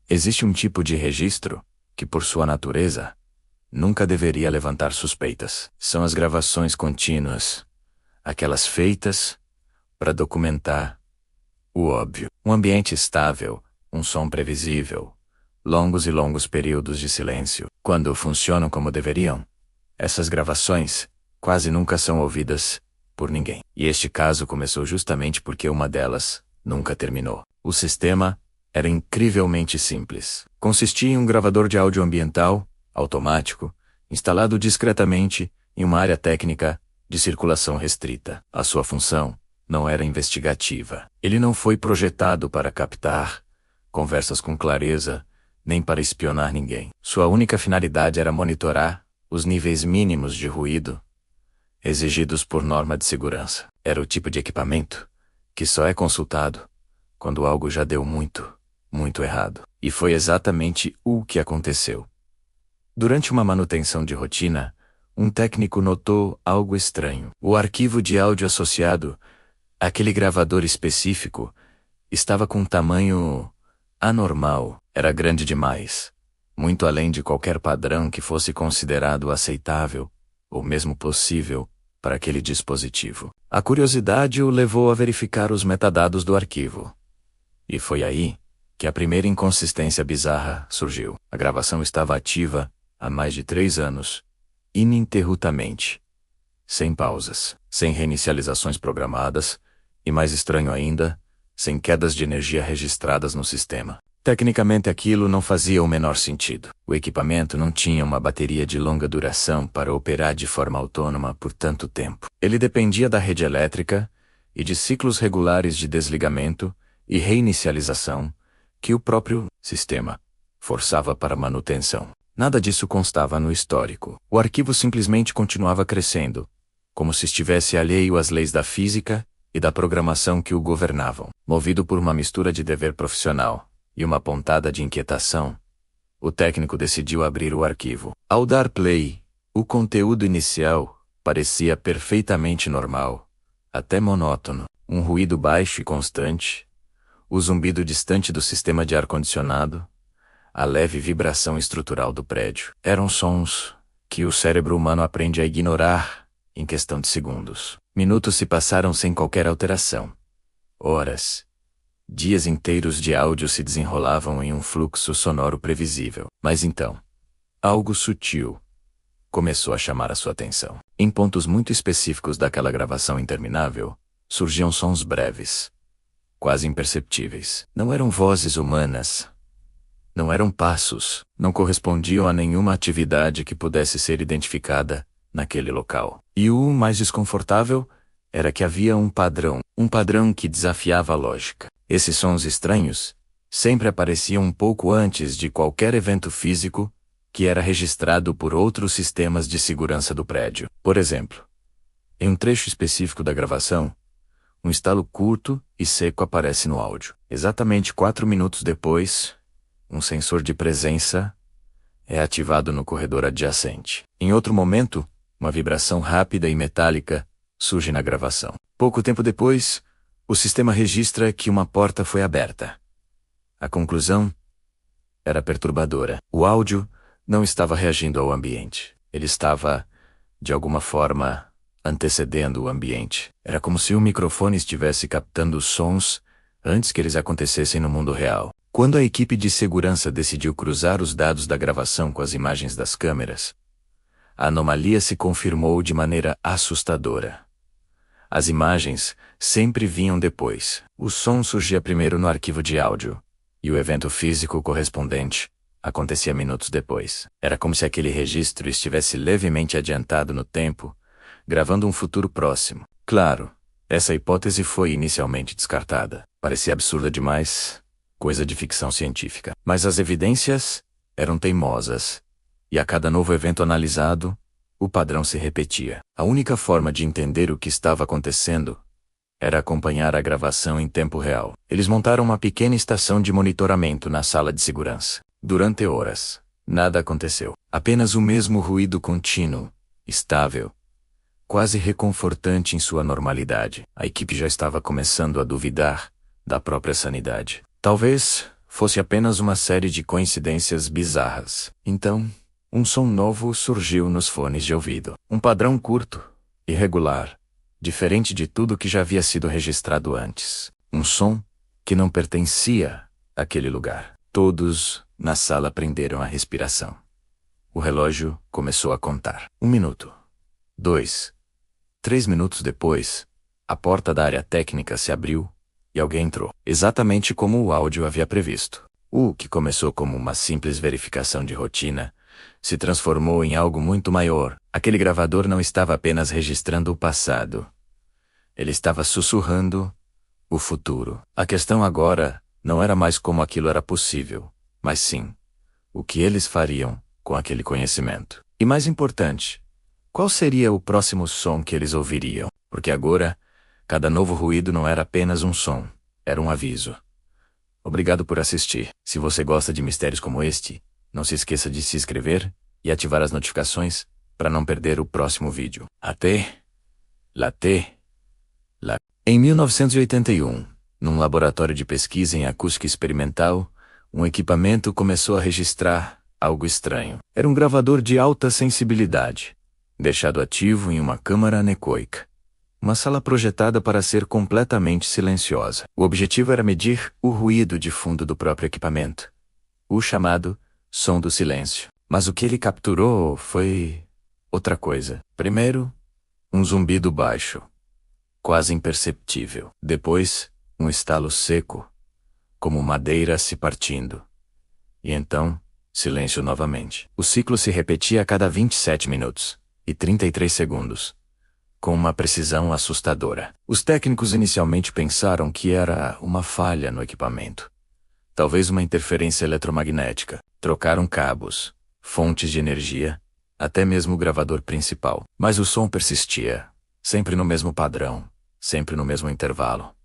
Existe um tipo de registro que, por sua natureza, nunca deveria levantar suspeitas. São as gravações contínuas, aquelas feitas para documentar o óbvio. Um ambiente estável, um som previsível, longos e longos períodos de silêncio. Quando funcionam como deveriam, essas gravações quase nunca são ouvidas por ninguém. E este caso começou justamente porque uma delas nunca terminou. O sistema era incrivelmente simples. Consistia em um gravador de áudio ambiental, automático, instalado discretamente em uma área técnica de circulação restrita. A sua função não era investigativa. Ele não foi projetado para captar conversas com clareza, nem para espionar ninguém. Sua única finalidade era monitorar os níveis mínimos de ruído exigidos por norma de segurança. Era o tipo de equipamento que só é consultado quando algo já deu muito errado. E foi exatamente o que aconteceu. Durante uma manutenção de rotina, um técnico notou algo estranho. O arquivo de áudio associado àquele gravador específico estava com um tamanho anormal. Era grande demais, muito além de qualquer padrão que fosse considerado aceitável ou mesmo possível para aquele dispositivo. A curiosidade o levou a verificar os metadados do arquivo. E foi aí que a primeira inconsistência bizarra surgiu. A gravação estava ativa há mais de 3 anos, ininterruptamente, sem pausas, sem reinicializações programadas e, mais estranho ainda, sem quedas de energia registradas no sistema. Tecnicamente aquilo não fazia o menor sentido. O equipamento não tinha uma bateria de longa duração para operar de forma autônoma por tanto tempo. Ele dependia da rede elétrica e de ciclos regulares de desligamento e reinicialização que o próprio sistema forçava para manutenção. Nada disso constava no histórico. O arquivo simplesmente continuava crescendo, como se estivesse alheio às leis da física e da programação que o governavam. Movido por uma mistura de dever profissional e uma pontada de inquietação, o técnico decidiu abrir o arquivo. Ao dar play, o conteúdo inicial parecia perfeitamente normal, até monótono. Um ruído baixo e constante, o zumbido distante do sistema de ar-condicionado, a leve vibração estrutural do prédio. Eram sons que o cérebro humano aprende a ignorar em questão de segundos. Minutos se passaram sem qualquer alteração. Horas, dias inteiros de áudio se desenrolavam em um fluxo sonoro previsível. Mas então, algo sutil começou a chamar a sua atenção. Em pontos muito específicos daquela gravação interminável, surgiam sons breves, quase imperceptíveis. Não eram vozes humanas. Não eram passos. Não correspondiam a nenhuma atividade que pudesse ser identificada naquele local. E o mais desconfortável era que havia um padrão que desafiava a lógica. Esses sons estranhos sempre apareciam um pouco antes de qualquer evento físico que era registrado por outros sistemas de segurança do prédio. Por exemplo, em um trecho específico da gravação, um estalo curto e seco aparece no áudio. Exatamente 4 minutos depois, um sensor de presença é ativado no corredor adjacente. Em outro momento, uma vibração rápida e metálica surge na gravação. Pouco tempo depois, o sistema registra que uma porta foi aberta. A conclusão era perturbadora. O áudio não estava reagindo ao ambiente. Ele estava, de alguma forma, antecedendo o ambiente. Era como se o microfone estivesse captando os sons antes que eles acontecessem no mundo real. Quando a equipe de segurança decidiu cruzar os dados da gravação com as imagens das câmeras, a anomalia se confirmou de maneira assustadora. As imagens sempre vinham depois. O som surgia primeiro no arquivo de áudio, e o evento físico correspondente acontecia minutos depois. Era como se aquele registro estivesse levemente adiantado no tempo, gravando um futuro próximo. Claro, essa hipótese foi inicialmente descartada. Parecia absurda demais, coisa de ficção científica. Mas as evidências eram teimosas, e a cada novo evento analisado, o padrão se repetia. A única forma de entender o que estava acontecendo era acompanhar a gravação em tempo real. Eles montaram uma pequena estação de monitoramento na sala de segurança. Durante horas, nada aconteceu. Apenas o mesmo ruído contínuo, estável, quase reconfortante em sua normalidade. A equipe já estava começando a duvidar da própria sanidade. Talvez fosse apenas uma série de coincidências bizarras. Então, um som novo surgiu nos fones de ouvido. Um padrão curto, irregular, diferente de tudo que já havia sido registrado antes. Um som que não pertencia àquele lugar. Todos na sala prenderam a respiração. O relógio começou a contar. 1 minuto. 2. 3 minutos depois, a porta da área técnica se abriu e alguém entrou. Exatamente como o áudio havia previsto. O que começou como uma simples verificação de rotina se transformou em algo muito maior. Aquele gravador não estava apenas registrando o passado. Ele estava sussurrando o futuro. A questão agora não era mais como aquilo era possível, mas sim o que eles fariam com aquele conhecimento. E mais importante, qual seria o próximo som que eles ouviriam? Porque agora, cada novo ruído não era apenas um som, era um aviso. Obrigado por assistir. Se você gosta de mistérios como este, não se esqueça de se inscrever e ativar as notificações para não perder o próximo vídeo. Até lá. Em 1981, num laboratório de pesquisa em acústica experimental, um equipamento começou a registrar algo estranho. Era um gravador de alta sensibilidade, deixado ativo em uma câmara anecoica. Uma sala projetada para ser completamente silenciosa. O objetivo era medir o ruído de fundo do próprio equipamento, o chamado som do silêncio. Mas o que ele capturou foi outra coisa. Primeiro, um zumbido baixo, quase imperceptível. Depois, um estalo seco, como madeira se partindo. E então, silêncio novamente. O ciclo se repetia a cada 27 minutos e 33 segundos, com uma precisão assustadora. Os técnicos inicialmente pensaram que era uma falha no equipamento. Talvez uma interferência eletromagnética. Trocaram cabos, fontes de energia, até mesmo o gravador principal. Mas o som persistia, sempre no mesmo padrão, sempre no mesmo intervalo.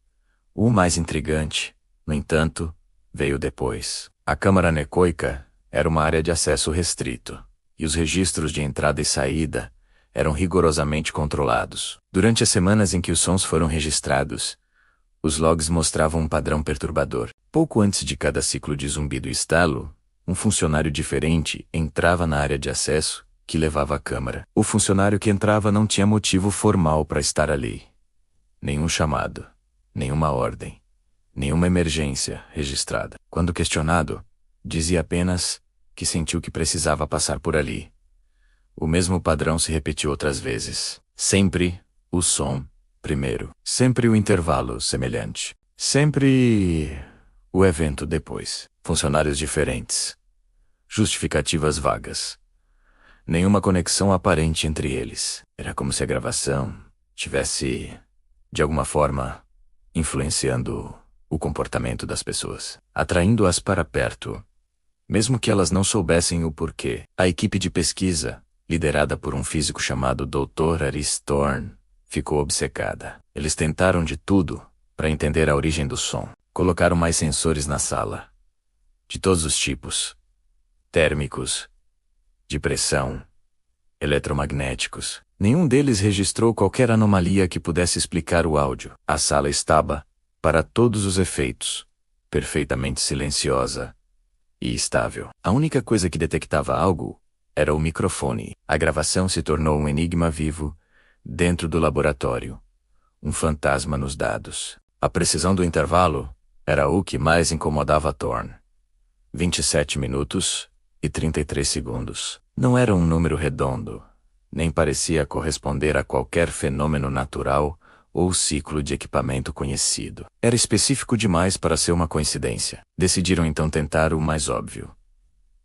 O mais intrigante, no entanto, veio depois. A câmara anecoica era uma área de acesso restrito, e os registros de entrada e saída eram rigorosamente controlados. Durante as semanas em que os sons foram registrados, os logs mostravam um padrão perturbador. Pouco antes de cada ciclo de zumbido e estalo, um funcionário diferente entrava na área de acesso que levava à câmara. O funcionário que entrava não tinha motivo formal para estar ali. Nenhum chamado, nenhuma ordem, nenhuma emergência registrada. Quando questionado, dizia apenas que sentiu que precisava passar por ali. O mesmo padrão se repetiu outras vezes. Sempre o som primeiro. Sempre o intervalo semelhante. Sempre o evento depois. Funcionários diferentes. Justificativas vagas. Nenhuma conexão aparente entre eles. Era como se a gravação tivesse, de alguma forma, influenciando o comportamento das pessoas, atraindo-as para perto, mesmo que elas não soubessem o porquê. A equipe de pesquisa, liderada por um físico chamado Dr. Aris Thorne, ficou obcecada. Eles tentaram de tudo para entender a origem do som. Colocaram mais sensores na sala, de todos os tipos: térmicos, de pressão, eletromagnéticos. Nenhum deles registrou qualquer anomalia que pudesse explicar o áudio. A sala estava, para todos os efeitos, perfeitamente silenciosa e estável. A única coisa que detectava algo era o microfone. A gravação se tornou um enigma vivo dentro do laboratório, um fantasma nos dados. A precisão do intervalo era o que mais incomodava Thorne. 27 minutos e 33 segundos. Não era um número redondo, nem parecia corresponder a qualquer fenômeno natural ou ciclo de equipamento conhecido. Era específico demais para ser uma coincidência. Decidiram então tentar o mais óbvio: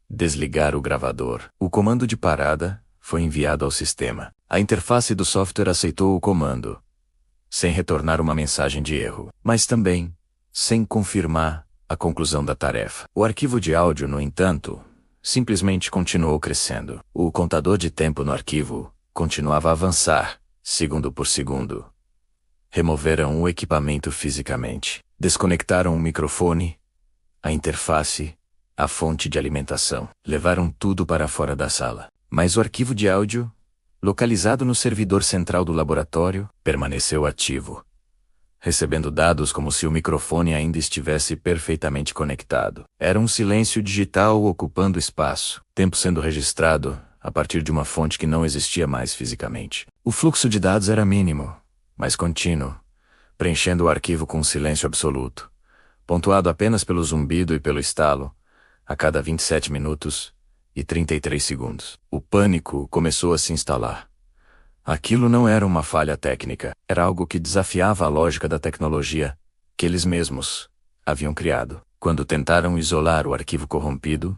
desligar o gravador. O comando de parada foi enviado ao sistema. A interface do software aceitou o comando, sem retornar uma mensagem de erro, mas também sem confirmar a conclusão da tarefa. O arquivo de áudio, no entanto, simplesmente continuou crescendo. O contador de tempo no arquivo continuava a avançar, segundo por segundo. Removeram o equipamento fisicamente. Desconectaram o microfone, a interface, a fonte de alimentação. Levaram tudo para fora da sala. Mas o arquivo de áudio, localizado no servidor central do laboratório, permaneceu ativo. recebendo dados como se o microfone ainda estivesse perfeitamente conectado. Era um silêncio digital ocupando espaço, tempo sendo registrado a partir de uma fonte que não existia mais fisicamente. O fluxo de dados era mínimo, mas contínuo, preenchendo o arquivo com um silêncio absoluto, pontuado apenas pelo zumbido e pelo estalo, a cada 27 minutos e 33 segundos. O pânico começou a se instalar. Aquilo não era uma falha técnica, era algo que desafiava a lógica da tecnologia que eles mesmos haviam criado. Quando tentaram isolar o arquivo corrompido,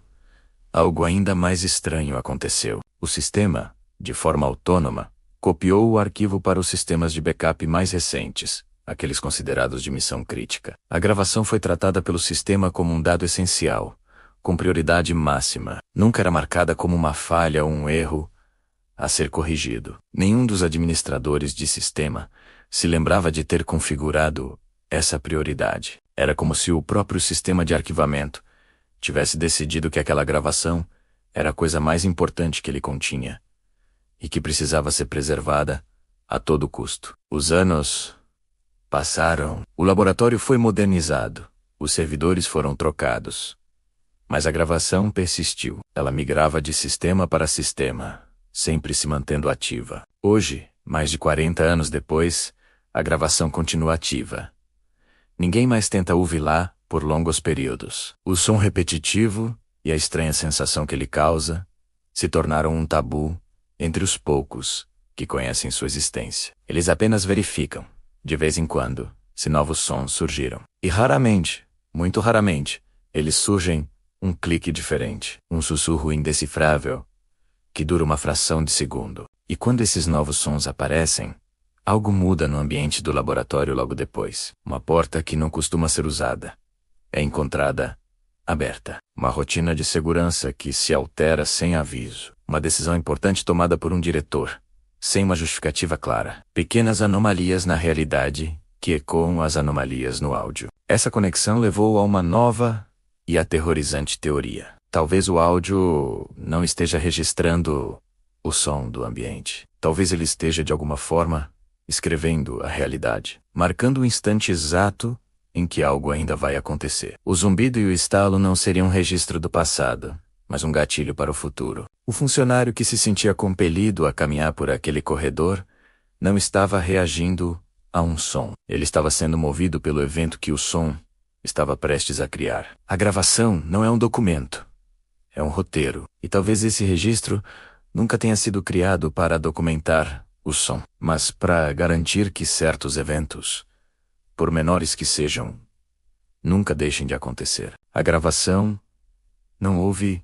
algo ainda mais estranho aconteceu. O sistema, de forma autônoma, copiou o arquivo para os sistemas de backup mais recentes, aqueles considerados de missão crítica. A gravação foi tratada pelo sistema como um dado essencial, com prioridade máxima. Nunca era marcada como uma falha ou um erro a ser corrigido. Nenhum dos administradores de sistema se lembrava de ter configurado essa prioridade. Era como se o próprio sistema de arquivamento tivesse decidido que aquela gravação era a coisa mais importante que ele continha e que precisava ser preservada a todo custo. Os anos passaram. O laboratório foi modernizado. Os servidores foram trocados. Mas a gravação persistiu. Ela migrava de sistema para sistema, sempre se mantendo ativa. Hoje, mais de 40 anos depois, a gravação continua ativa. Ninguém mais tenta ouvi-la por longos períodos. O som repetitivo e a estranha sensação que ele causa se tornaram um tabu entre os poucos que conhecem sua existência. Eles apenas verificam, de vez em quando, se novos sons surgiram. E raramente, muito raramente, eles surgem um clique diferente, um sussurro indecifrável, que dura uma fração de segundo. E quando esses novos sons aparecem, algo muda no ambiente do laboratório logo depois. Uma porta que não costuma ser usada é encontrada aberta. Uma rotina de segurança que se altera sem aviso. Uma decisão importante tomada por um diretor, sem uma justificativa clara. Pequenas anomalias na realidade que ecoam as anomalias no áudio. Essa conexão levou a uma nova e aterrorizante teoria. Talvez o áudio não esteja registrando o som do ambiente. Talvez ele esteja, de alguma forma, escrevendo a realidade, marcando o instante exato em que algo ainda vai acontecer. O zumbido e o estalo não seriam um registro do passado, mas um gatilho para o futuro. O funcionário que se sentia compelido a caminhar por aquele corredor não estava reagindo a um som. Ele estava sendo movido pelo evento que o som estava prestes a criar. A gravação não é um documento. É um roteiro, e talvez esse registro nunca tenha sido criado para documentar o som, mas para garantir que certos eventos, por menores que sejam, nunca deixem de acontecer. A gravação não ouve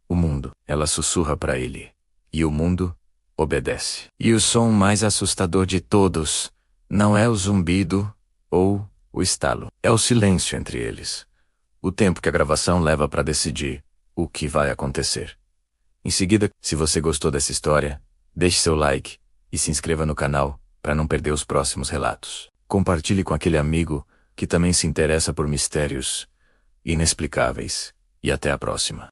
o mundo, ela sussurra para ele, e o mundo obedece. E o som mais assustador de todos não é o zumbido ou o estalo, é o silêncio entre eles. O tempo que a gravação leva para decidir o que vai acontecer. Em seguida, se você gostou dessa história, deixe seu like e se inscreva no canal para não perder os próximos relatos. Compartilhe com aquele amigo que também se interessa por mistérios inexplicáveis. E até a próxima.